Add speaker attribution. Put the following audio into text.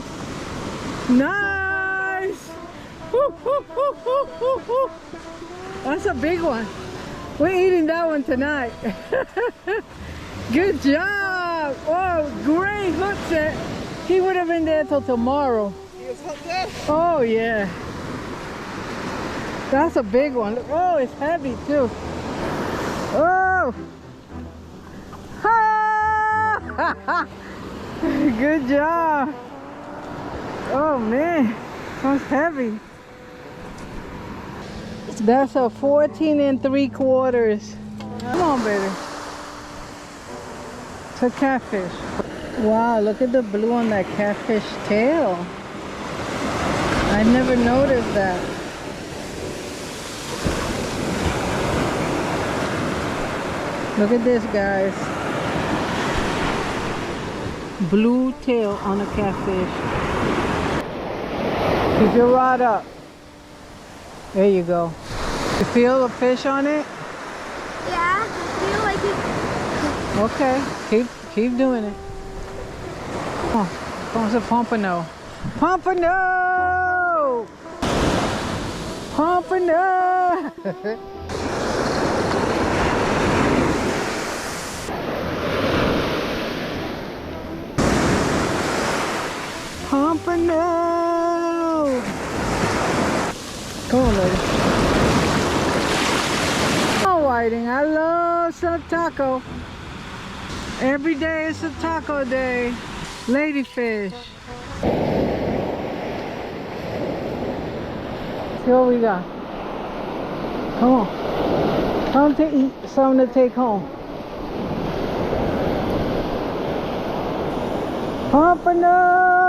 Speaker 1: going. Nice! Woo, woo, woo, woo, woo, woo. That's a big one. We're eating that one tonight. Good job! Oh, great hook set. He would have been there till tomorrow.
Speaker 2: He was hooked up?
Speaker 1: Oh, yeah. That's a big one. Oh, it's heavy too. Oh! Ha! Good job. Oh man, that's heavy. That's a 14 3/4. Come on, baby. It's a catfish. Wow, look at the blue on that catfish tail. I never noticed that. Look at this, guys. Blue tail on a catfish. Keep your rod up. There you go. You feel the fish on it?
Speaker 3: Yeah, I feel like it.
Speaker 1: Okay, keep doing it. Oh, comes a pompano. Pompano! Pompano! Pompano! Come on, lady. Oh, whiting, I love some taco. Every day is a taco day. Ladyfish. See what we got. Come on. Come to eat, something to take home. Pompano!